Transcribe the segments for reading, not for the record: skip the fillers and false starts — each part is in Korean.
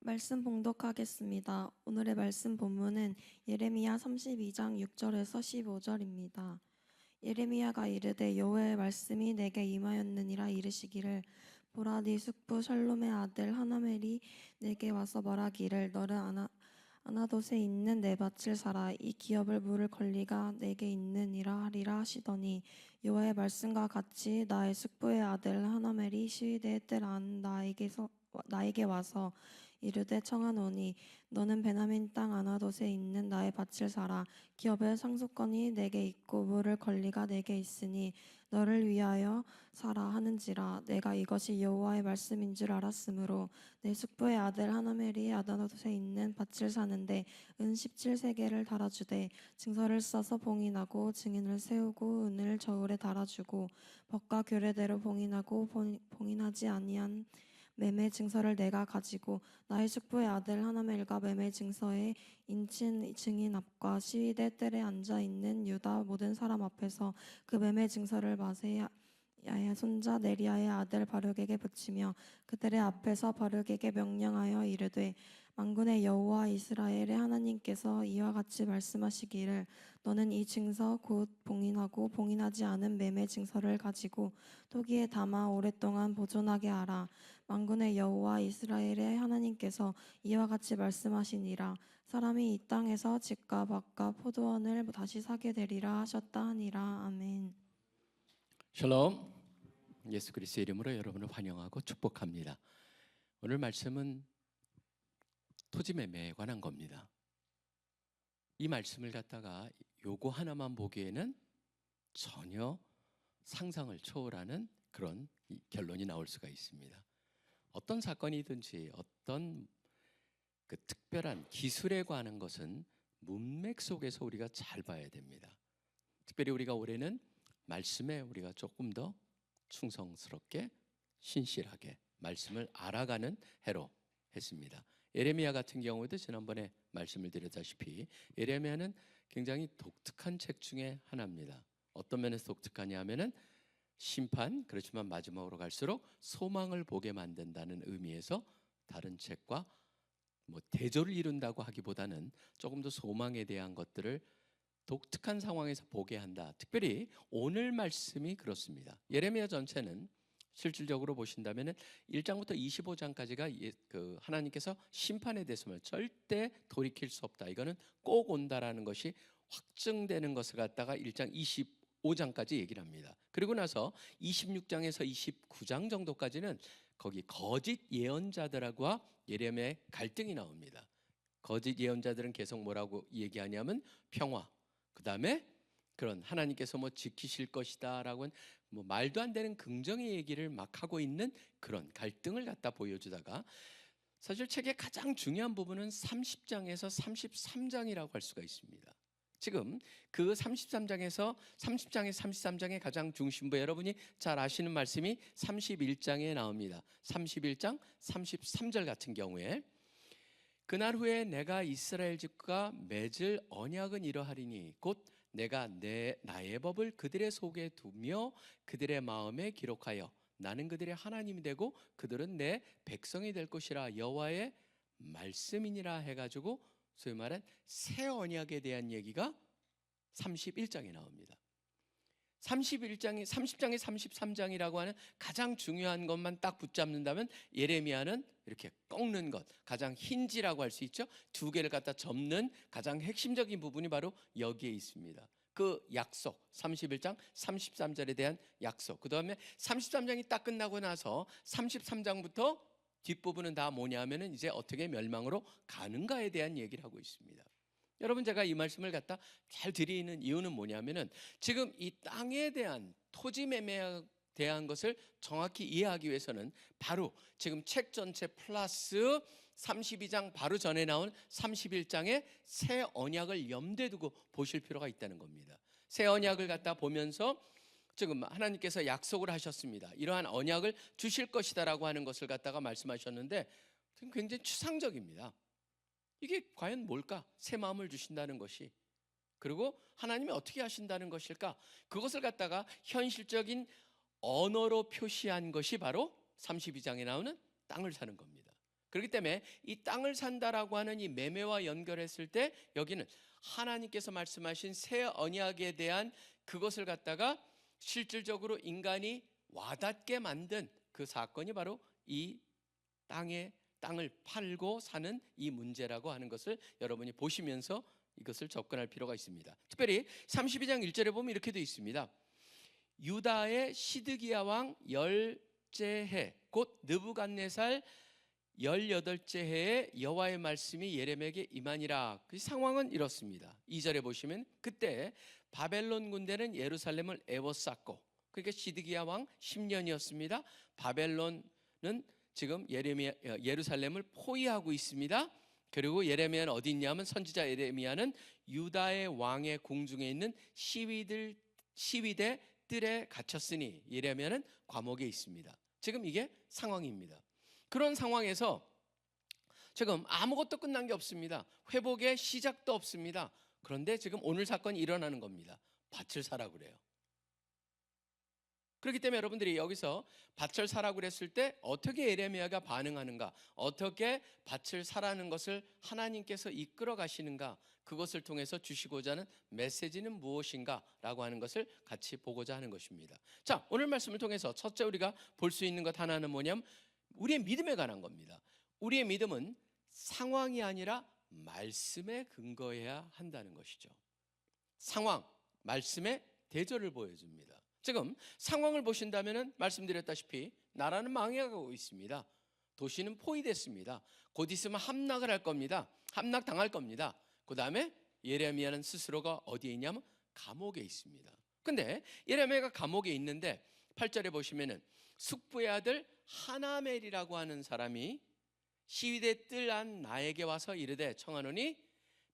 말씀 봉독하겠습니다. 오늘의 말씀 본문은 예레미야 32장 6절에서 15절입니다. 예레미야가 이르되 여호와의 말씀이 내게 임하였느니라 이르시기를 보라 네 숙부 샬롬의 아들 하나멜이 내게 와서 말하기를 너는 아나돗에 있는 내 밭을 사라 이 기업을 물을 권리가 내게 있느니라 하리라 하시더니 여호와의 말씀과 같이 나의 숙부의 아들 하나멜이 시위대의 뜰 안 나에게 와서 이르되 청하노니 너는 베냐민 땅 아나돗에 있는 나의 밭을 사라 기업의 상속권이 내게 있고 물을 권리가 내게 있으니 너를 위하여 사라 하는지라. 내가 이것이 여호와의 말씀인 줄 알았으므로 내 숙부의 아들 하나멜이 아나돗에 있는 밭을 사는데 은 17세겔을 달아주되 증서를 써서 봉인하고 증인을 세우고 은을 저울에 달아주고 법과 규례대로 봉인하고 봉인하지 아니한 매매 증서를 내가 가지고 나의 숙부의 아들 하나멜과 매매 증서에 인친 증인 앞과 시위대 뜰에 앉아 있는 유다 모든 사람 앞에서 그 매매 증서를 마세야의 손자 네리야의 아들 바룩에게 붙이며 그들의 앞에서 바룩에게 명령하여 이르되 만군의 여호와 이스라엘의 하나님께서 이와 같이 말씀하시기를 너는 이 증서 곧 봉인하고 봉인하지 않은 매매 증서를 가지고 토기에 담아 오랫동안 보존하게 하라. 만군의 여호와 이스라엘의 하나님께서 이와 같이 말씀하시니라. 사람이 이 땅에서 집과 밭과 포도원을 다시 사게 되리라 하셨다 하니라. 아멘. 샬롬. 예수 그리스도의 이름으로 여러분을 환영하고 축복합니다. 오늘 말씀은 토지 매매에 관한 겁니다. 이 말씀을 갖다가 요거 하나만 보기에는 전혀 상상을 초월하는 그런 결론이 나올 수가 있습니다. 어떤 사건이든지 어떤 그 특별한 기술에 관한 것은 문맥 속에서 우리가 잘 봐야 됩니다. 특별히 우리가 올해는 말씀에 우리가 조금 더 충성스럽게 신실하게 말씀을 알아가는 해로 했습니다. 예레미야 같은 경우에도 지난번에 말씀을 드렸다시피 예레미야는 굉장히 독특한 책 중에 하나입니다. 어떤 면에서 독특하냐 하면은 심판, 그렇지만 마지막으로 갈수록 소망을 보게 만든다는 의미에서 다른 책과 대조를 이룬다고 하기보다는 조금 더 소망에 대한 것들을 독특한 상황에서 보게 한다. 특별히 오늘 말씀이 그렇습니다. 예레미야 전체는 실질적으로 보신다면 1장부터 25장까지가 하나님께서 심판에 대해서는 절대 돌이킬 수 없다. 이거는 꼭 온다라는 것이 확증되는 것을 갖다가 1장 25장까지 얘기를 합니다. 그리고 나서 26장에서 29장 정도까지는 거기 거짓 예언자들과 예레미야의 갈등이 나옵니다. 거짓 예언자들은 계속 뭐라고 얘기하냐면 평화, 그 다음에 그런 하나님께서 지키실 것이다 라고 말도 안 되는 긍정의 얘기를 막 하고 있는 그런 갈등을 갖다 보여주다가 사실 책의 가장 중요한 부분은 30장에서 33장이라고 할 수가 있습니다. 지금 그 33장에서 33장의 가장 중심부, 여러분이 잘 아시는 말씀이 31장에 나옵니다. 31장 33절 같은 경우에 그날 후에 내가 이스라엘 집과 맺을 언약은 이러하리니 곧 내가 나의 법을 그들의 속에 두며 그들의 마음에 기록하여 나는 그들의 하나님이 되고 그들은 내 백성이 될 것이라 여호와의 말씀이니라 해가지고 소위 말한 새 언약에 대한 얘기가 31장에 나옵니다. 30장에 33장이라고 하는 가장 중요한 것만 딱 붙잡는다면 예레미야는 이렇게 꺾는 것, 가장 힌지라고 할 수 있죠. 두 개를 갖다 접는 가장 핵심적인 부분이 바로 여기에 있습니다. 그 약속, 31장 33절에 대한 약속. 그 다음에 33장이 딱 끝나고 나서 33장부터 뒷부분은 다 뭐냐 하면은 이제 어떻게 멸망으로 가는가에 대한 얘기를 하고 있습니다. 여러분, 제가 이 말씀을 갖다 잘 드리는 이유는 뭐냐면은 지금 이 땅에 대한 토지 매매에 대한 것을 정확히 이해하기 위해서는 바로 지금 책 전체 플러스 32장 바로 전에 나온 31장의 새 언약을 염두에 두고 보실 필요가 있다는 겁니다. 새 언약을 갖다 보면서 지금 하나님께서 약속을 하셨습니다. 이러한 언약을 주실 것이다라고 하는 것을 갖다가 말씀하셨는데 굉장히 추상적입니다. 이게 과연 뭘까? 새 마음을 주신다는 것이, 그리고 하나님이 어떻게 하신다는 것일까? 그것을 갖다가 현실적인 언어로 표시한 것이 바로 32장에 나오는 땅을 사는 겁니다. 그렇기 때문에 이 땅을 산다라고 하는 이 매매와 연결했을 때 여기는 하나님께서 말씀하신 새 언약에 대한 그것을 갖다가 실질적으로 인간이 와닿게 만든 그 사건이 바로 이 땅을 팔고 사는 이 문제라고 하는 것을 여러분이 보시면서 이것을 접근할 필요가 있습니다. 특별히 32장 1절에 보면 이렇게 되어 있습니다. 유다의 시드기야 왕 열째 해 곧 느부갓네살 18째 해에 여호와의 말씀이 예레미야에게 임하니라. 그 상황은 이렇습니다. 2절에 보시면 그때 바벨론 군대는 예루살렘을 에워쌌고, 그러니까 시드기야 왕 10년이었습니다. 바벨론은 지금 예루살렘을 포위하고 있습니다. 그리고 예레미야는 어디 있냐면 선지자 예레미야는 유다의 왕의 궁중에 있는 시위대 뜰에 갇혔으니 예레미야는 감옥에 있습니다. 지금 이게 상황입니다. 그런 상황에서 지금 아무것도 끝난 게 없습니다. 회복의 시작도 없습니다. 그런데 지금 오늘 사건이 일어나는 겁니다. 밭을 사라고 그래요. 그렇기 때문에 여러분들이 여기서 밭을 사라고 그랬을 때 어떻게 예레미야가 반응하는가, 어떻게 밭을 사라는 것을 하나님께서 이끌어 가시는가, 그것을 통해서 주시고자 하는 메시지는 무엇인가 라고 하는 것을 같이 보고자 하는 것입니다. 자, 오늘 말씀을 통해서 첫째 우리가 볼 수 있는 것 하나는 뭐냐면 우리의 믿음에 관한 겁니다. 우리의 믿음은 상황이 아니라 말씀에 근거해야 한다는 것이죠. 상황, 말씀의 대조를 보여줍니다. 지금 상황을 보신다면 말씀드렸다시피 나라는 망해가고 있습니다. 도시는 포위됐습니다. 곧 있으면 함락을 할 겁니다. 함락당할 겁니다. 그 다음에 예레미야는 스스로가 어디에 있냐면 감옥에 있습니다. 근데 예레미야가 감옥에 있는데 8절에 보시면은 숙부의 아들 하나멜이라고 하는 사람이 시위대 뜰 안 나에게 와서 이르되 청하노니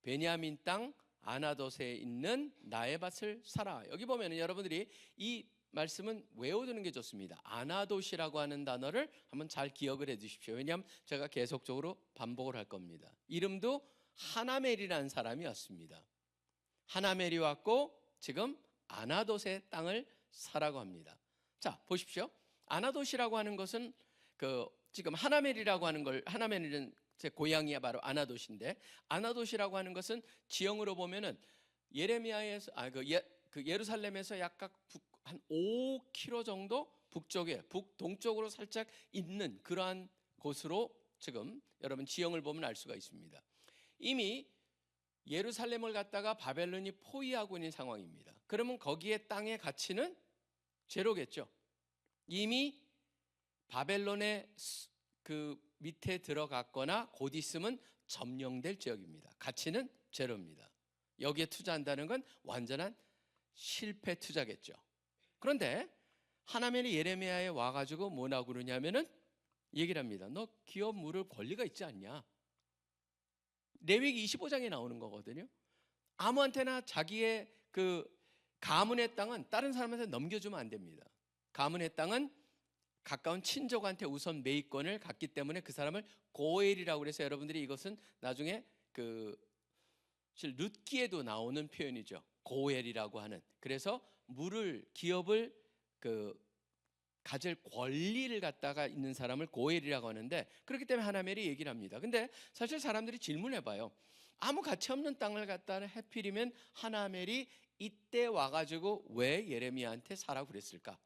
베냐민 땅 아나돗에 있는 나의 밭을 사라. 여기 보면은 여러분들이 이 말씀은 외워두는 게 좋습니다. 아나돗이라고 하는 단어를 한번 잘 기억을 해 주십시오. 왜냐하면 제가 계속적으로 반복을 할 겁니다. 이름도 하나멜이라는 사람이 왔습니다. 하나멜이 왔고 지금 아나돗의 땅을 사라고 합니다. 자, 보십시오. 아나돗이라고 하는 것은 지금 하나멜이라고 하는 걸, 하나멜은 제 고향이 바로 아나돗인데, 아나돗이라고 하는 것은 지형으로 보면은 예레미야에서 예루살렘에서 약간 한 5km 정도 북쪽에 북동쪽으로 살짝 있는 그러한 곳으로 지금 여러분 지형을 보면 알 수가 있습니다. 이미 예루살렘을 갖다가 바벨론이 포위하고 있는 상황입니다. 그러면 거기에 땅의 가치는 제로겠죠. 이미 바벨론의 그 밑에 들어갔거나 곧 있으면 점령될 지역입니다. 가치는 제로입니다. 여기에 투자한다는 건 완전한 실패 투자겠죠. 그런데 하나멜이 예레미야에 와가지고 뭐라고 그러냐면은 얘기를 합니다. 너 기업 물을 권리가 있지 않냐? 레위기 25장에 나오는 거거든요. 아무한테나 자기의 그 가문의 땅은 다른 사람한테 넘겨주면 안 됩니다. 가문의 땅은 가까운 친족한테 우선 매입권을 갖기 때문에 그 사람을 고엘이라고 해서 여러분들이 이것은 나중에 룻기에도 나오는 표현이죠. 고엘이라고 하는. 그래서 기업을 가질 권리를 갖다가 있는 사람을 고엘이라고 하는데, 그렇기 때문에 하나멜이 얘기를 합니다. 근데 사실 사람들이 질문해 봐요. 아무 가치 없는 땅을 갖다가 해필이면 하나멜이 이때 와가지고 왜 예레미야한테 사라고 그랬을까?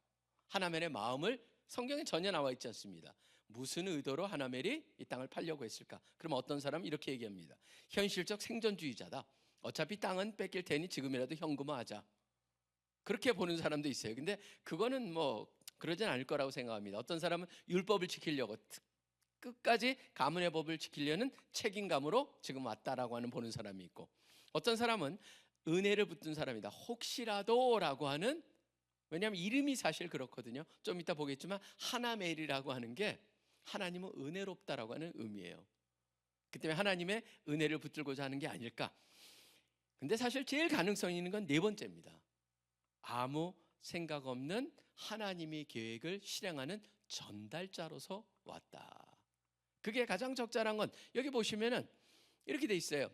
하나멜의 마음을 성경에 전혀 나와 있지 않습니다. 무슨 의도로 하나멜이 이 땅을 팔려고 했을까? 그럼 어떤 사람은 이렇게 얘기합니다. 현실적 생존주의자다. 어차피 땅은 뺏길 테니 지금이라도 현금화하자. 그렇게 보는 사람도 있어요. 근데 그거는 뭐 그러진 않을 거라고 생각합니다. 어떤 사람은 율법을 지키려고 끝까지 가문의 법을 지키려는 책임감으로 지금 왔다라고 하는 보는 사람이 있고, 어떤 사람은 은혜를 붙든 사람이다. 혹시라도라고 하는, 왜냐하면 이름이 사실 그렇거든요. 좀 이따 보겠지만 하나멜이라고 하는 게 하나님은 은혜롭다라고 하는 의미예요. 그 때문에 하나님의 은혜를 붙들고자 하는 게 아닐까. 근데 사실 제일 가능성이 있는 건 네 번째입니다. 아무 생각 없는 하나님의 계획을 실행하는 전달자로서 왔다. 그게 가장 적절한 건 여기 보시면은 이렇게 돼 있어요.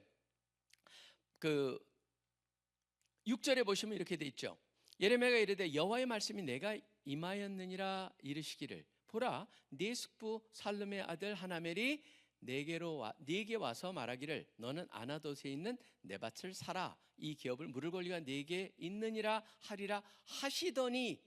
6절에 보시면 이렇게 돼 있죠. 예레미야가 이르되 여호와의 말씀이 내가 임하였느니라 이르시기를 보라 네 숙부 살룸의 아들 하나멜이 네게 와서 말하기를 너는 아나돗에 있는 내 밭을 사라. 이 기업을 물을 권리가 네게 있느니라 하리라 하시더니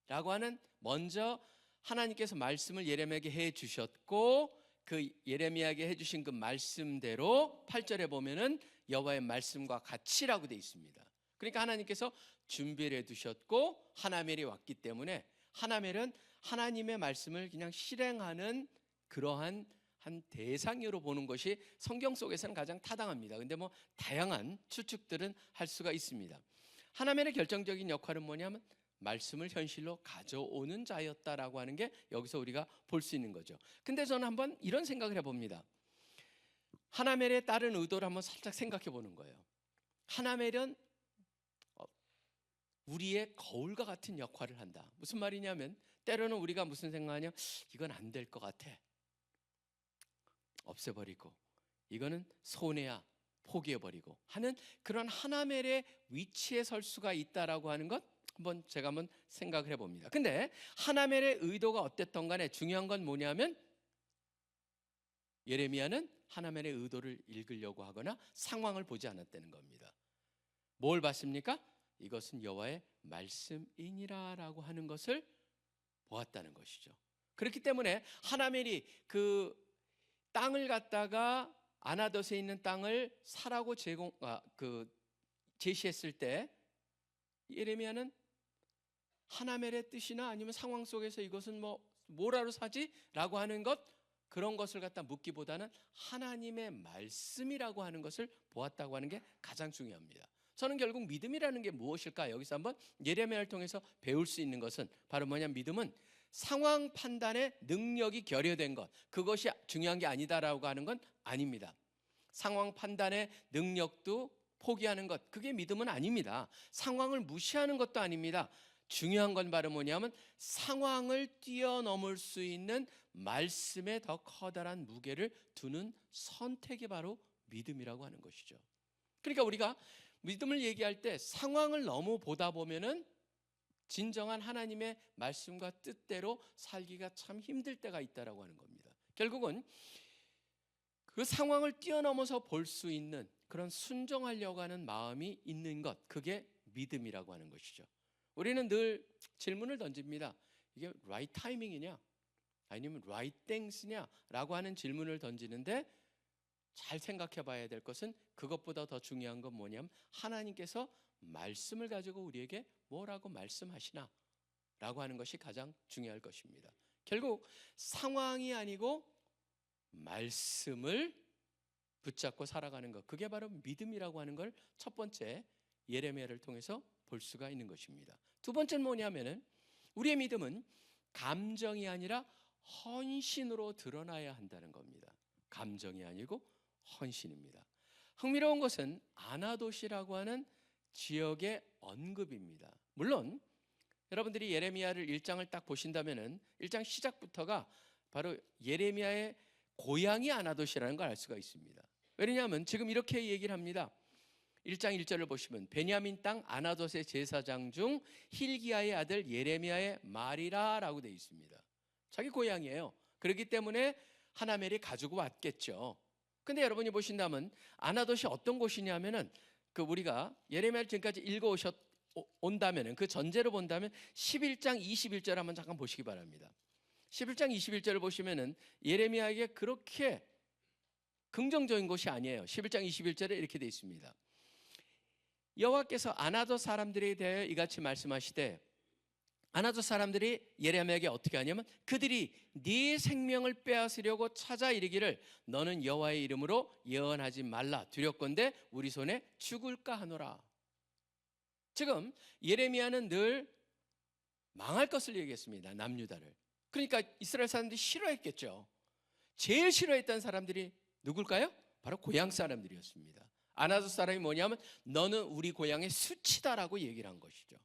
라고 하는 먼저 하나님께서 말씀을 예레미야에게 해 주셨고 그 예레미야에게 해 주신 그 말씀대로 8절에 보면은 여호와의 말씀과 같이라고 되어 있습니다. 그러니까 하나님께서 준비를 해 두셨고 하나멜이 왔기 때문에 하나멜은 하나님의 말씀을 그냥 실행하는 그러한 한 대상으로 보는 것이 성경 속에서는 가장 타당합니다. 근데 뭐 다양한 추측들은 할 수가 있습니다. 하나멜의 결정적인 역할은 뭐냐면 말씀을 현실로 가져오는 자였다라고 하는 게 여기서 우리가 볼 수 있는 거죠. 근데 저는 한번 이런 생각을 해봅니다. 하나멜의 다른 의도를 한번 살짝 생각해 보는 거예요. 하나멜은 우리의 거울과 같은 역할을 한다. 무슨 말이냐면 때로는 우리가 무슨 생각하냐, 이건 안 될 것 같아, 없애버리고, 이거는 손해야, 포기해버리고 하는 그런 하나멜의 위치에 설 수가 있다라고 하는 것 제가 한번 생각을 해봅니다. 근데 하나멜의 의도가 어땠던 간에 중요한 건 뭐냐면 예레미야는 하나멜의 의도를 읽으려고 하거나 상황을 보지 않았다는 겁니다. 뭘 봤습니까? 이것은 여호와의 말씀이니라라고 하는 것을 보았다는 것이죠. 그렇기 때문에 하나멜이 그 땅을 갖다가 아나돗에 있는 땅을 사라고 제시했을 때 예레미야는 하나멜의 뜻이나 아니면 상황 속에서 이것은 뭐라로 사지? 라고 하는 그런 것을 갖다 묻기보다는 하나님의 말씀이라고 하는 것을 보았다고 하는 게 가장 중요합니다. 저는 결국 믿음이라는 게 무엇일까? 여기서 한번 예레미야를 통해서 배울 수 있는 것은 바로 뭐냐, 믿음은 상황 판단의 능력이 결여된 것, 그것이 중요한 게 아니다라고 하는 건 아닙니다. 상황 판단의 능력도 포기하는 것, 그게 믿음은 아닙니다. 상황을 무시하는 것도 아닙니다. 중요한 건 바로 뭐냐면 상황을 뛰어넘을 수 있는 말씀에 더 커다란 무게를 두는 선택이 바로 믿음이라고 하는 것이죠. 그러니까 우리가 믿음을 얘기할 때 상황을 너무 보다 보면은 진정한 하나님의 말씀과 뜻대로 살기가 참 힘들 때가 있다라고 하는 겁니다. 결국은 그 상황을 뛰어넘어서 볼 수 있는 그런 순종하려고 하는 마음이 있는 것, 그게 믿음이라고 하는 것이죠. 우리는 늘 질문을 던집니다. 이게 right timing이냐 아니면 right things냐 라고 하는 질문을 던지는데 잘 생각해 봐야 될 것은 그것보다 더 중요한 건 뭐냐면 하나님께서 말씀을 가지고 우리에게 뭐라고 말씀하시나 라고 하는 것이 가장 중요할 것입니다. 결국 상황이 아니고 말씀을 붙잡고 살아가는 것, 그게 바로 믿음이라고 하는 걸 첫 번째 예레미야를 통해서 볼 수가 있는 것입니다. 두 번째는 뭐냐면은 우리의 믿음은 감정이 아니라 헌신으로 드러나야 한다는 겁니다. 감정이 아니고 헌신입니다. 흥미로운 것은 아나돗이라고 하는 지역의 언급입니다. 물론 여러분들이 예레미야를 1장을 딱 보신다면은 1장 시작부터가 바로 예레미야의 고향이 아나돗이라는 걸 알 수가 있습니다. 왜냐하면 지금 이렇게 얘기를 합니다. 1장 1절을 보시면 베냐민 땅 아나돗의 제사장 중 힐기야의 아들 예레미야의 말이라 라고 되어 있습니다. 자기 고향이에요. 그렇기 때문에 하나멜이 가지고 왔겠죠. 근데 여러분이 보신다면 아나돗이 어떤 곳이냐면은 우리가 예레미야를 지금까지 읽어 온다면은 그 전제로 본다면 11장 21절 한번 잠깐 보시기 바랍니다. 11장 21절을 보시면은 예레미야에게 그렇게 긍정적인 것이 아니에요. 11장 21절에 이렇게 되어 있습니다. 여호와께서 아나돗 사람들에 대하여 이같이 말씀하시되, 아나돗 사람들이 예레미야에게 어떻게 하냐면 그들이 네 생명을 빼앗으려고 찾아 이르기를 너는 여호와의 이름으로 예언하지 말라, 두렵건대 우리 손에 죽을까 하노라. 지금 예레미야는 늘 망할 것을 얘기했습니다. 남유다를. 그러니까 이스라엘 사람들이 싫어했겠죠. 제일 싫어했던 사람들이 누굴까요? 바로 고향 사람들이었습니다. 아나돗 사람이 뭐냐면 너는 우리 고향의 수치다라고 얘기를 한 것이죠.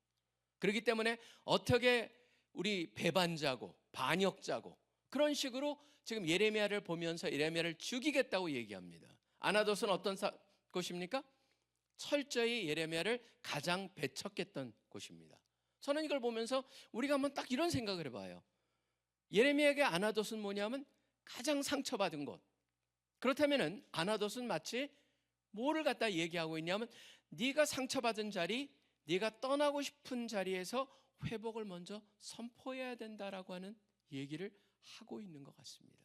그렇기 때문에 어떻게 우리 배반자고 반역자고 그런 식으로 지금 예레미야를 보면서 예레미야를 죽이겠다고 얘기합니다. 아나돗은 어떤 곳입니까? 철저히 예레미야를 가장 배척했던 곳입니다. 저는 이걸 보면서 우리가 한번 딱 이런 생각을 해봐요. 예레미야에게 아나돗은 뭐냐면 가장 상처받은 곳, 그렇다면은 아나돗은 마치 뭐를 갖다 얘기하고 있냐면 네가 상처받은 자리, 네가 떠나고 싶은 자리에서 회복을 먼저 선포해야 된다라고 하는 얘기를 하고 있는 것 같습니다.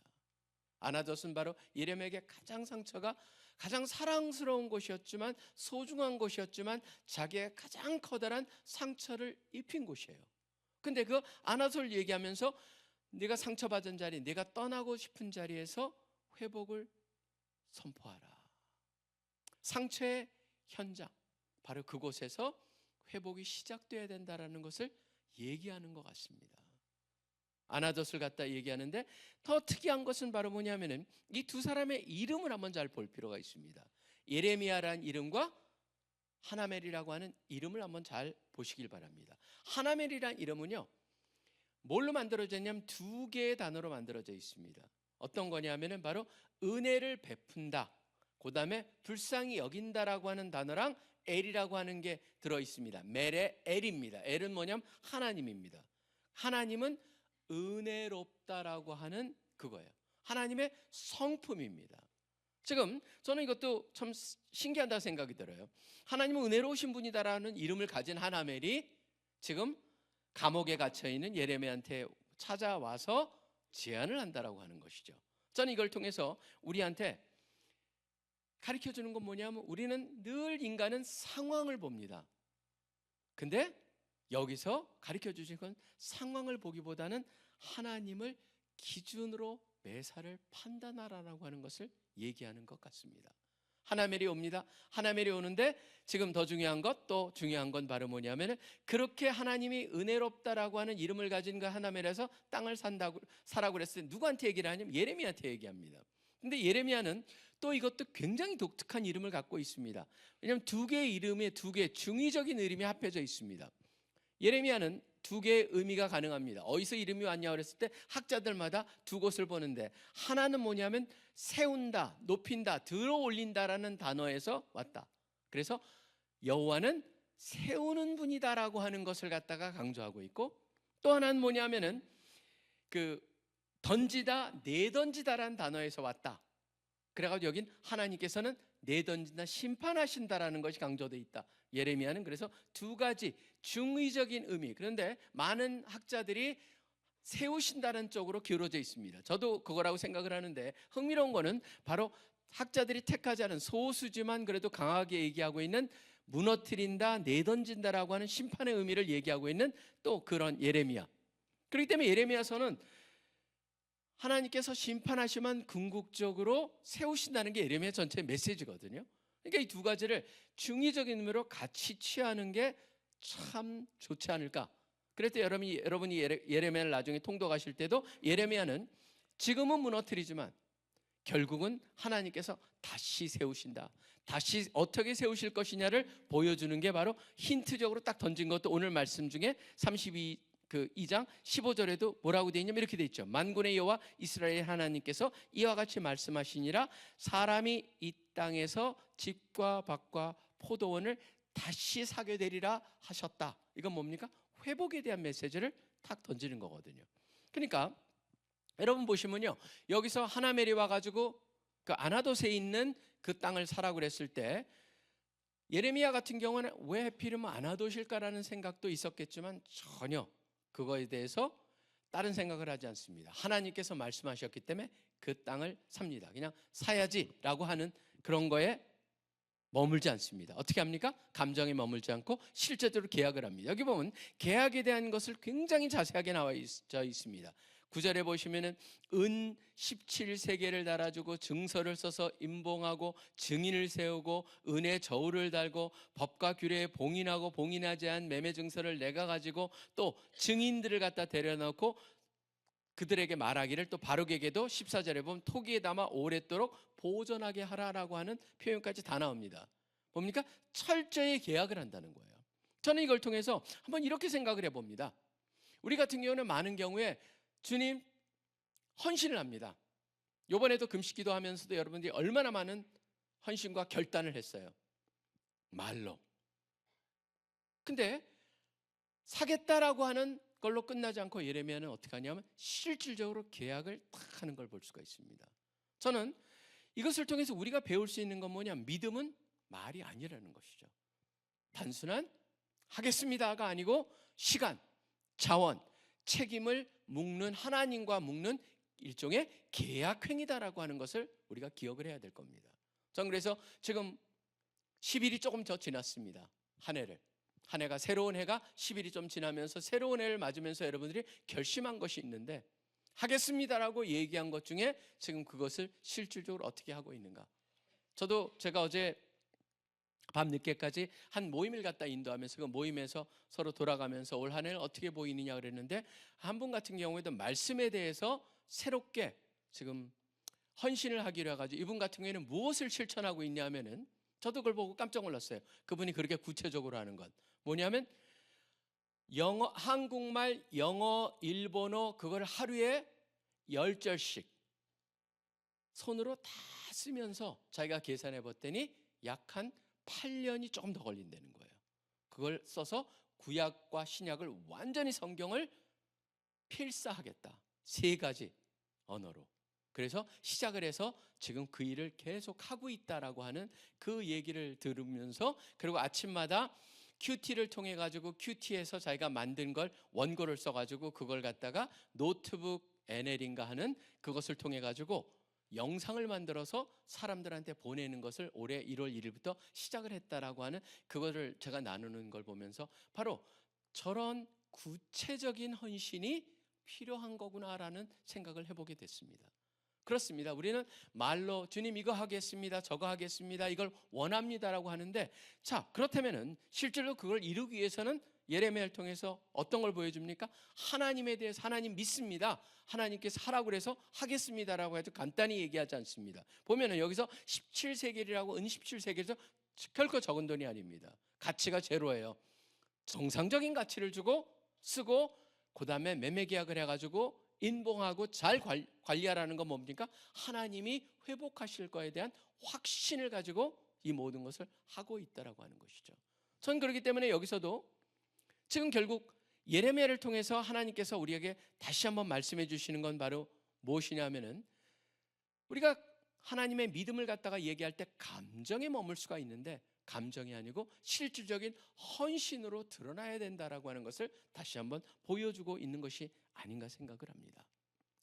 아나돗은 바로 예레미야에게 가장 사랑스러운 곳이었지만, 소중한 곳이었지만, 자기의 가장 커다란 상처를 입힌 곳이에요. 근데 그 아나돗을 얘기하면서 네가 상처받은 자리, 네가 떠나고 싶은 자리에서 회복을 선포하라. 상처의 현장, 바로 그곳에서 회복이 시작돼야 된다라는 것을 얘기하는 것 같습니다. 아나돗을 갖다 얘기하는데 더 특이한 것은 바로 뭐냐면은 이 두 사람의 이름을 한번 잘 볼 필요가 있습니다. 예레미야라는 이름과 하나멜이라고 하는 이름을 한번 잘 보시길 바랍니다. 하나멜이라는 이름은요, 뭘로 만들어졌냐면 두 개의 단어로 만들어져 있습니다. 어떤 거냐면은 바로 은혜를 베푼다, 그 다음에 불쌍히 여긴다라고 하는 단어랑 엘이라고 하는 게 들어 있습니다. 멜의 엘입니다. 엘은 뭐냐면 하나님입니다. 하나님은 은혜롭다라고 하는 그거예요. 하나님의 성품입니다. 지금 저는 이것도 참 신기하다 생각이 들어요. 하나님은 은혜로우신 분이다라는 이름을 가진 하나멜이 지금 감옥에 갇혀 있는 예레미야한테 찾아와서 제안을 한다라고 하는 것이죠. 저는 이걸 통해서 우리한테 가르쳐 주는 건 뭐냐면 우리는 늘 인간은 상황을 봅니다. 근데 여기서 가르쳐 주신 건 상황을 보기보다는 하나님을 기준으로 매사를 판단하라고 하는 것을 얘기하는 것 같습니다. 하나멜이 옵니다. 하나멜이 오는데 지금 더 중요한 것, 또 중요한 건 바로 뭐냐면 그렇게 하나님이 은혜롭다라고 하는 이름을 가진 그 하나멜에서 땅을 사라고 그랬을 때 누구한테 얘기를 하냐면 예레미야한테 얘기합니다. 근데 예레미야는 또 이것도 굉장히 독특한 이름을 갖고 있습니다. 왜냐하면 두 개의 이름에 두 개의 중의적인 이름이 합해져 있습니다. 예레미야는 두 개의 의미가 가능합니다. 어디서 이름이 왔냐 그랬을 때 학자들마다 두 곳을 보는데, 하나는 뭐냐면 세운다, 높인다, 들어 올린다라는 단어에서 왔다. 그래서 여호와는 세우는 분이다라고 하는 것을 갖다가 강조하고 있고, 또 하나는 뭐냐면은 그 던지다, 내던지다라는 단어에서 왔다. 그래가지고 여긴 하나님께서는 내던진다, 심판하신다라는 것이 강조되어 있다. 예레미야는 그래서 두 가지 중의적인 의미, 그런데 많은 학자들이 세우신다는 쪽으로 기울어져 있습니다. 저도 그거라고 생각을 하는데, 흥미로운 거는 바로 학자들이 택하지 않은 소수지만 그래도 강하게 얘기하고 있는 무너뜨린다, 내던진다라고 하는 심판의 의미를 얘기하고 있는 또 그런 예레미야. 그렇기 때문에 예레미야서는 하나님께서 심판하시면 궁극적으로 세우신다는 게 예레미야 전체 메시지거든요. 그러니까 이 두 가지를 중의적인 의미로 같이 취하는 게 참 좋지 않을까. 그래서 여러분이 예레미야를 나중에 통독하실 때도 예레미야는 지금은 무너뜨리지만 결국은 하나님께서 다시 세우신다, 다시 어떻게 세우실 것이냐를 보여주는 게 바로 힌트적으로 딱 던진 것도 오늘 말씀 중에 2장 15절에도 뭐라고 되어 있냐면 이렇게 되어 있죠. 만군의 여호와 이스라엘 하나님께서 이와 같이 말씀하시니라, 사람이 이 땅에서 집과 밭과 포도원을 다시 사게 되리라 하셨다. 이건 뭡니까? 회복에 대한 메시지를 탁 던지는 거거든요. 그러니까 여러분 보시면요, 여기서 하나멜이 와가지고 그 아나돗에 있는 그 땅을 사라고 그랬을 때 예레미야 같은 경우는 왜 하필이면 아나돗일까라는 생각도 있었겠지만 전혀 그거에 대해서 다른 생각을 하지 않습니다. 하나님께서 말씀하셨기 때문에 그 땅을 삽니다. 그냥 사야지라고 하는 그런 거에 머물지 않습니다. 어떻게 합니까? 감정에 머물지 않고 실제적으로 계약을 합니다. 여기 보면 계약에 대한 것을 굉장히 자세하게 나와 있습니다. 9절에 보시면은 은 17세계를 달아주고 증서를 써서 임봉하고 증인을 세우고 은의 저울을 달고 법과 규례에 봉인하고 봉인하지 않은 매매 증서를 내가 가지고 또 증인들을 갖다 데려놓고 그들에게 말하기를, 또 바룩에게도 14절에 보면 토기에 담아 오랫도록 보존하게 하라라고 하는 표현까지 다 나옵니다. 뭡니까? 철저히 계약을 한다는 거예요. 저는 이걸 통해서 한번 이렇게 생각을 해봅니다. 우리 같은 경우는 많은 경우에 주님 헌신을 합니다. 이번에도 금식기도 하면서도 여러분들이 얼마나 많은 헌신과 결단을 했어요. 말로. 근데 사겠다라고 하는 걸로 끝나지 않고 예레미야는 어떻게 하냐면 실질적으로 계약을 딱 하는 걸 볼 수가 있습니다. 저는 이것을 통해서 우리가 배울 수 있는 건 뭐냐? 믿음은 말이 아니라는 것이죠. 단순한 하겠습니다가 아니고 시간, 자원, 책임을 묶는, 하나님과 묶는 일종의 계약행위다라고 하는 것을 우리가 기억을 해야 될 겁니다. 전 그래서 지금 10일이 조금 더 지났습니다. 한 해가 새로운 해가 10일이 좀 지나면서 새로운 해를 맞으면서 여러분들이 결심한 것이 있는데, 하겠습니다라고 얘기한 것 중에 지금 그것을 실질적으로 어떻게 하고 있는가? 제가 어제 밤 늦게까지 한 모임을 갖다 인도하면서 그 모임에서 서로 돌아가면서 올 한 해를 어떻게 보이느냐 그랬는데, 한 분 같은 경우에도 말씀에 대해서 새롭게 지금 헌신을 하기로 해가지고, 이분 같은 경우에는 무엇을 실천하고 있냐면은, 저도 그걸 보고 깜짝 놀랐어요. 그분이 그렇게 구체적으로 하는 건 뭐냐면, 영어, 한국말, 영어, 일본어 그걸 하루에 10절씩 손으로 다 쓰면서 자기가 계산해 봤더니 약 한 8년이 조금 더 걸린다는 거예요. 그걸 써서 구약과 신약을 완전히 성경을 필사하겠다. 3가지 언어로. 그래서 시작을 해서 지금 그 일을 계속 하고 있다라고 하는 그 얘기를 들으면서, 그리고 아침마다 큐티를 통해 가지고 큐티에서 자기가 만든 걸 원고를 써 가지고 그걸 갖다가 노트북 NL인가 하는 그것을 통해 가지고 영상을 만들어서 사람들한테 보내는 것을 올해 1월 1일부터 시작을 했다라고 하는 그거를 제가 나누는 걸 보면서 바로 저런 구체적인 헌신이 필요한 거구나라는 생각을 해보게 됐습니다. 그렇습니다. 우리는 말로 주님 이거 하겠습니다, 저거 하겠습니다, 이걸 원합니다라고 하는데, 자, 그렇다면은 실제로 그걸 이루기 위해서는 예레미야를 통해서 어떤 걸 보여줍니까? 하나님에 대해서, 하나님 믿습니다, 하나님께서 하라고 그래서 하겠습니다라고 해도 간단히 얘기하지 않습니다. 보면은 여기서 17세겔이라고, 은 17세겔에서 결코 적은 돈이 아닙니다. 가치가 제로예요. 정상적인 가치를 주고 쓰고, 그 다음에 매매 계약을 해가지고 인봉하고 잘 관리하라는 건 뭡니까? 하나님이 회복하실 거에 대한 확신을 가지고 이 모든 것을 하고 있다라고 하는 것이죠. 전 그렇기 때문에 여기서도 지금 결국 예레미야를 통해서 하나님께서 우리에게 다시 한번 말씀해 주시는 건 바로 무엇이냐면은, 우리가 하나님의 믿음을 갖다가 얘기할 때 감정에 머물 수가 있는데, 감정이 아니고 실질적인 헌신으로 드러나야 된다라고 하는 것을 다시 한번 보여주고 있는 것이 아닌가 생각을 합니다.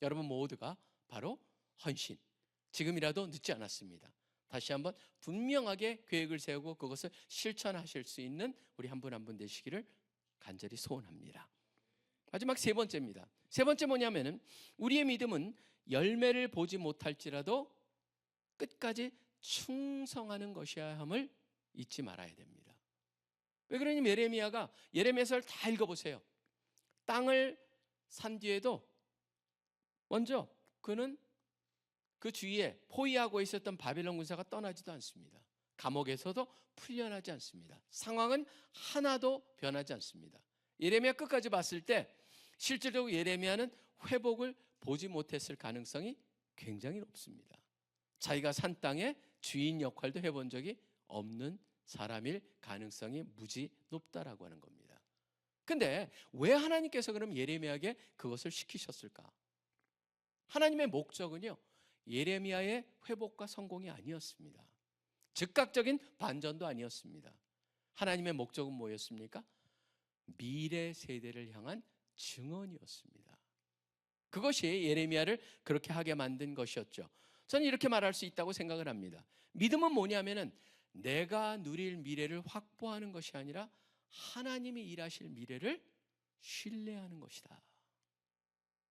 여러분 모두가 바로 헌신, 지금이라도 늦지 않았습니다. 다시 한번 분명하게 계획을 세우고 그것을 실천하실 수 있는 우리 한 분 한 분 되시기를 간절히 소원합니다. 마지막 3번째입니다. 3번째 뭐냐면은, 우리의 믿음은 열매를 보지 못할지라도 끝까지 충성하는 것이어야 함을 잊지 말아야 됩니다. 왜 그러냐면 예레미야서를 다 읽어보세요. 땅을 산 뒤에도 먼저 그는 그 주위에 포위하고 있었던 바벨론 군사가 떠나지도 않습니다. 감옥에서도 풀려나지 않습니다. 상황은 하나도 변하지 않습니다. 예레미야 끝까지 봤을 때 실질적으로 예레미야는 회복을 보지 못했을 가능성이 굉장히 높습니다. 자기가 산 땅의 주인 역할도 해본 적이 없는 사람일 가능성이 무지 높다라고 하는 겁니다. 근데 왜 하나님께서 그럼 예레미야에게 그것을 시키셨을까? 하나님의 목적은요, 예레미야의 회복과 성공이 아니었습니다. 즉각적인 반전도 아니었습니다. 하나님의 목적은 뭐였습니까? 미래 세대를 향한 증언이었습니다. 그것이 예레미야를 그렇게 하게 만든 것이었죠. 저는 이렇게 말할 수 있다고 생각을 합니다. 믿음은 뭐냐면은 내가 누릴 미래를 확보하는 것이 아니라 하나님이 일하실 미래를 신뢰하는 것이다.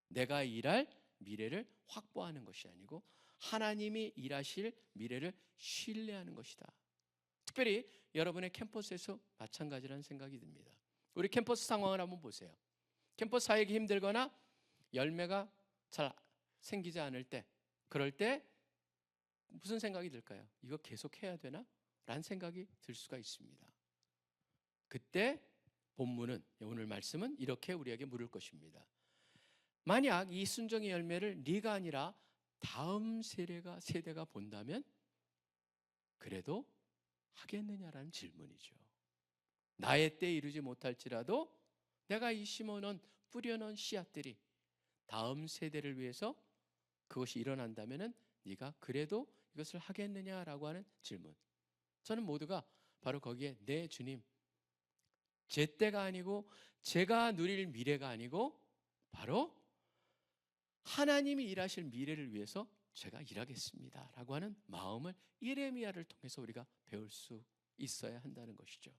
내가 일할 미래를 확보하는 것이 아니고 하나님이 일하실 미래를 신뢰하는 것이다. 특별히 여러분의 캠퍼스에서 마찬가지라는 생각이 듭니다. 우리 캠퍼스 상황을 한번 보세요. 캠퍼스 사역이 힘들거나 열매가 잘 생기지 않을 때, 그럴 때 무슨 생각이 들까요? 이거 계속 해야 되나? 라는 생각이 들 수가 있습니다. 그때 본문은, 오늘 말씀은 이렇게 우리에게 물을 것입니다. 만약 이 순종의 열매를 네가 아니라 다음 세대가 본다면 그래도 하겠느냐라는 질문이죠. 나의 때 이루지 못할지라도 내가 이 심어놓은 뿌려놓은 씨앗들이 다음 세대를 위해서 그것이 일어난다면 네가 그래도 이것을 하겠느냐라고 하는 질문. 저는 모두가 바로 거기에 네 주님, 제 때가 아니고 제가 누릴 미래가 아니고 바로 하나님이 일하실 미래를 위해서 제가 일하겠습니다 라고 하는 마음을 예레미야를 통해서 우리가 배울 수 있어야 한다는 것이죠.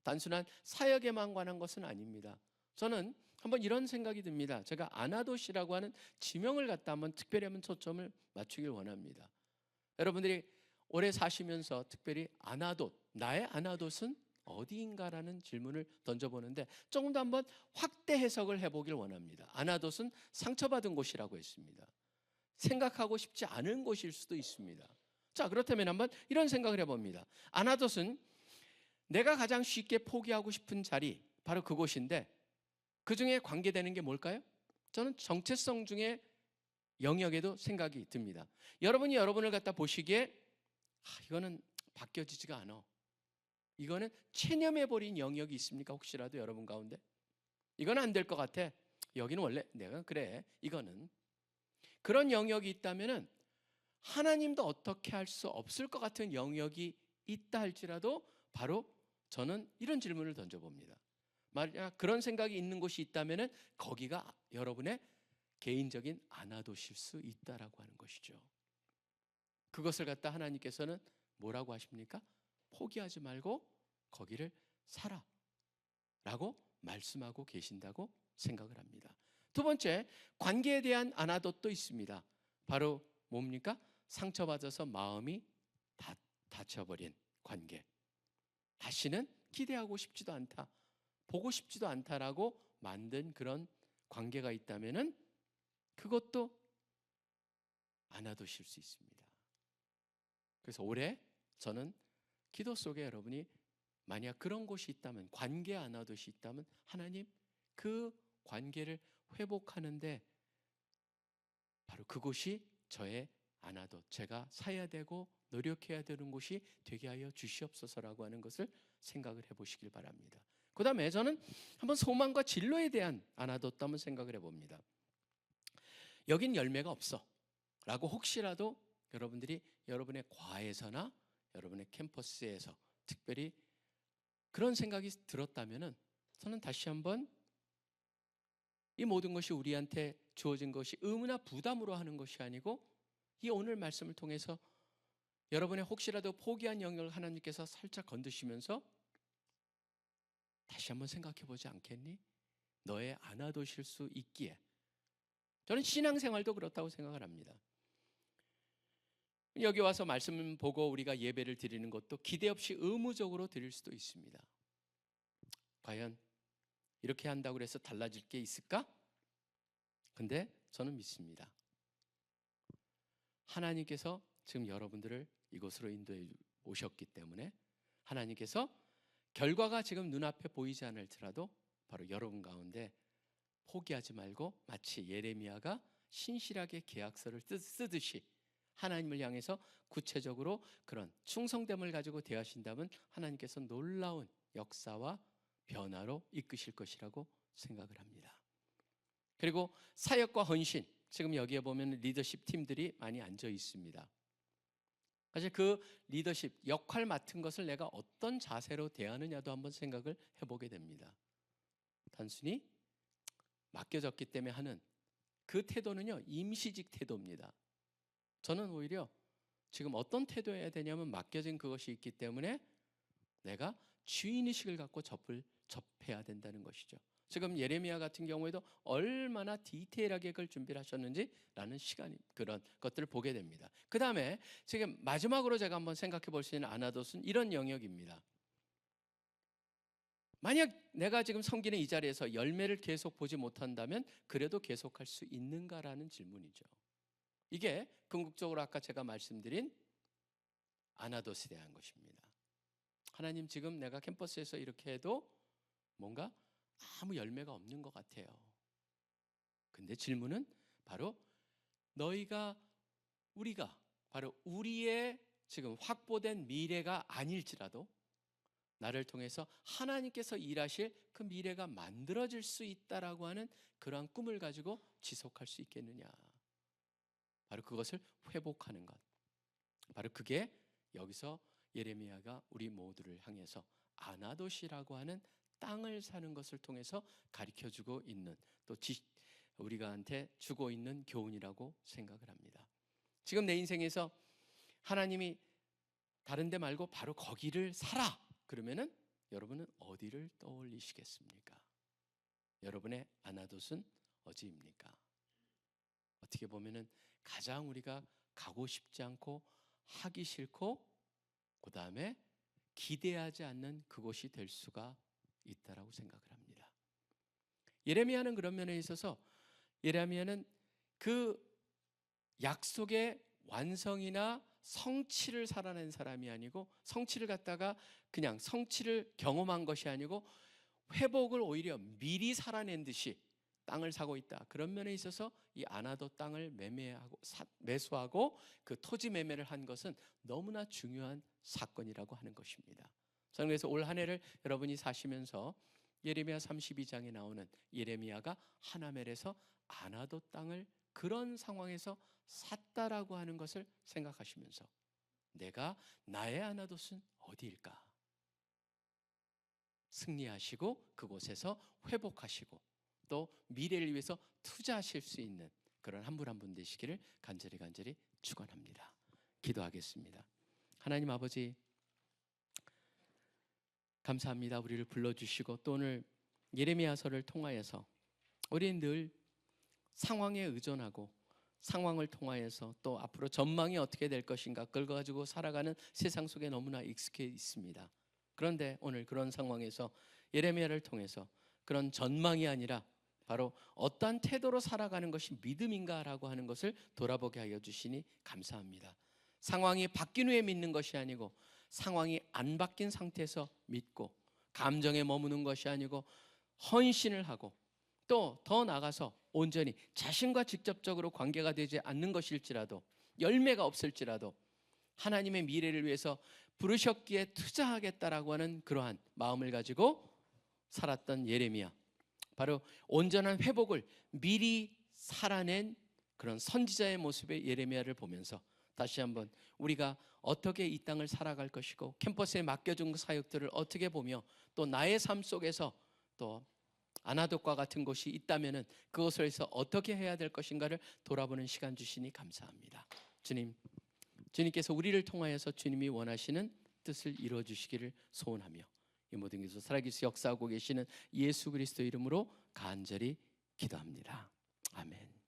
단순한 사역에만 관한 것은 아닙니다. 저는 한번 이런 생각이 듭니다. 제가 아나돗이라고 하는 지명을 갖다 한번 특별히 한번 초점을 맞추길 원합니다. 여러분들이 오래 사시면서 특별히 아나돗, 나의 아나돗은 어디인가라는 질문을 던져보는데 조금 더 한번 확대 해석을 해보길 원합니다. 아나돗은 상처받은 곳이라고 했습니다. 생각하고 싶지 않은 곳일 수도 있습니다. 자, 그렇다면 한번 이런 생각을 해봅니다. 아나돗은 내가 가장 쉽게 포기하고 싶은 자리, 바로 그곳인데 그 중에 관계되는 게 뭘까요? 저는 정체성 중에 영역에도 생각이 듭니다. 여러분이 여러분을 갖다 보시기에 이거는 바뀌어지지가 않아. 이거는 체념해버린 영역이 있습니까? 혹시라도 여러분 가운데 이건 안 될 것 같아. 여기는 원래 내가 그래. 이거는 그런 영역이 있다면은 하나님도 어떻게 할 수 없을 것 같은 영역이 있다 할지라도 바로 저는 이런 질문을 던져봅니다. 만약 그런 생각이 있는 곳이 있다면은 거기가 여러분의 개인적인 아나돗일 수 있다라고 하는 것이죠. 그것을 갖다 하나님께서는 뭐라고 하십니까? 포기하지 말고 거기를 살아 라고 말씀하고 계신다고 생각을 합니다. 두 번째, 관계에 대한 아나돗도 있습니다. 바로 뭡니까? 상처받아서 마음이 다쳐버린 관계. 다시는 기대하고 싶지도 않다, 보고 싶지도 않다라고 만든 그런 관계가 있다면은 그것도 아나돗일 수 있습니다. 그래서 올해 저는 기도 속에 여러분이 만약 그런 곳이 있다면, 관계 아나돗이 있다면 하나님 그 관계를 회복하는데 바로 그곳이 저의 아나돗, 제가 사야 되고 노력해야 되는 곳이 되게 하여 주시옵소서라고 하는 것을 생각을 해보시길 바랍니다. 그 다음에 저는 한번 소망과 진로에 대한 아나돗도 한번 생각을 해봅니다. 여긴 열매가 없어 라고 혹시라도 여러분들이 여러분의 과에서나 여러분의 캠퍼스에서 특별히 그런 생각이 들었다면은 저는 다시 한번 이 모든 것이 우리한테 주어진 것이 의무나 부담으로 하는 것이 아니고 이 오늘 말씀을 통해서 여러분의 혹시라도 포기한 영역을 하나님께서 살짝 건드시면서 다시 한번 생각해 보지 않겠니? 너의 아나돗일 수 있기에. 저는 신앙생활도 그렇다고 생각을 합니다. 여기 와서 말씀 보고 우리가 예배를 드리는 것도 기대 없이 의무적으로 드릴 수도 있습니다. 과연 이렇게 한다고 해서 달라질 게 있을까? 근데 저는 믿습니다. 하나님께서 지금 여러분들을 이곳으로 인도해 오셨기 때문에 하나님께서 결과가 지금 눈앞에 보이지 않을지라도 바로 여러분 가운데 포기하지 말고 마치 예레미야가 신실하게 계약서를 쓰듯이 하나님을 향해서 구체적으로 그런 충성됨을 가지고 대하신다면 하나님께서 놀라운 역사와 변화로 이끄실 것이라고 생각을 합니다. 그리고 사역과 헌신, 지금 여기에 보면 리더십 팀들이 많이 앉아 있습니다. 사실 그 리더십 역할 맡은 것을 내가 어떤 자세로 대하느냐도 한번 생각을 해보게 됩니다. 단순히 맡겨졌기 때문에 하는 그 태도는요, 임시직 태도입니다. 저는 오히려 지금 어떤 태도여야 되냐면 맡겨진 그것이 있기 때문에 내가 주인의식을 갖고 접해야 된다는 것이죠. 지금 예레미야 같은 경우에도 얼마나 디테일하게 그걸 준비를 하셨는지라는 시간이 그런 것들을 보게 됩니다. 그 다음에 지금 마지막으로 제가 한번 생각해 볼 수 있는 아나돗은 이런 영역입니다. 만약 내가 지금 섬기는 이 자리에서 열매를 계속 보지 못한다면 그래도 계속할 수 있는가라는 질문이죠. 이게 궁극적으로 아까 제가 말씀드린 아나돗에 대한 것입니다. 하나님, 지금 내가 캠퍼스에서 이렇게 해도 뭔가 아무 열매가 없는 것 같아요. 근데 질문은 바로 우리가 바로 우리의 지금 확보된 미래가 아닐지라도 나를 통해서 하나님께서 일하실 그 미래가 만들어질 수 있다라고 하는 그러한 꿈을 가지고 지속할 수 있겠느냐. 바로 그것을 회복하는 것. 바로 그게 여기서 예레미야가 우리 모두를 향해서 아나돗이라고 하는 땅을 사는 것을 통해서 가르쳐주고 있는, 또 우리가한테 주고 있는 교훈이라고 생각을 합니다. 지금 내 인생에서 하나님이 다른 데 말고 바로 거기를 살아 그러면은 여러분은 어디를 떠올리시겠습니까? 여러분의 아나돗은 어디입니까? 어떻게 보면은 가장 우리가 가고 싶지 않고 하기 싫고 그 다음에 기대하지 않는 그곳이 될 수가 있다라고 생각을 합니다. 예레미야는 그런 면에 있어서 예레미야는 그 약속의 완성이나 성취를 살아낸 사람이 아니고, 성취를 갖다가 그냥 성취를 경험한 것이 아니고 회복을 오히려 미리 살아낸 듯이 땅을 사고 있다. 그런 면에 있어서 이 아나돗 땅을 매수하고 그 토지 매매를 한 것은 너무나 중요한 사건이라고 하는 것입니다. 저는 그래서 올 한 해를 여러분이 사시면서 예레미야 32장에 나오는 예레미야가 하나멜에서 아나돗 땅을 그런 상황에서 샀다라고 하는 것을 생각하시면서 나의 아나돗은 어디일까? 승리하시고 그곳에서 회복하시고 또 미래를 위해서 투자하실 수 있는 그런 한 분 한 분 되시기를 간절히 축원합니다. 기도하겠습니다. 하나님 아버지, 감사합니다. 우리를 불러주시고 또 오늘 예레미야서를 통하여서 우리는 늘 상황에 의존하고 상황을 통하여서 또 앞으로 전망이 어떻게 될 것인가 그걸 가지고 살아가는 세상 속에 너무나 익숙해 있습니다. 그런데 오늘 그런 상황에서 예레미야를 통해서 그런 전망이 아니라 바로 어떠한 태도로 살아가는 것이 믿음인가라고 하는 것을 돌아보게 하여 주시니 감사합니다. 상황이 바뀐 후에 믿는 것이 아니고 상황이 안 바뀐 상태에서 믿고, 감정에 머무는 것이 아니고 헌신을 하고, 또 더 나아가서 온전히 자신과 직접적으로 관계가 되지 않는 것일지라도, 열매가 없을지라도 하나님의 미래를 위해서 부르셨기에 투자하겠다라고 하는 그러한 마음을 가지고 살았던 예레미야, 바로 온전한 회복을 미리 살아낸 그런 선지자의 모습의 예레미야를 보면서 다시 한번 우리가 어떻게 이 땅을 살아갈 것이고 캠퍼스에 맡겨준 사역들을 어떻게 보며 또 나의 삶 속에서 또 아나돗과 같은 곳이 있다면은 그것에서 어떻게 해야 될 것인가를 돌아보는 시간 주시니 감사합니다. 주님께서 우리를 통하여서 주님이 원하시는 뜻을 이루어 주시기를 소원하며 이 모든 것을 살아계시 역사하고 계시는 예수 그리스도 이름으로 간절히 기도합니다. 아멘.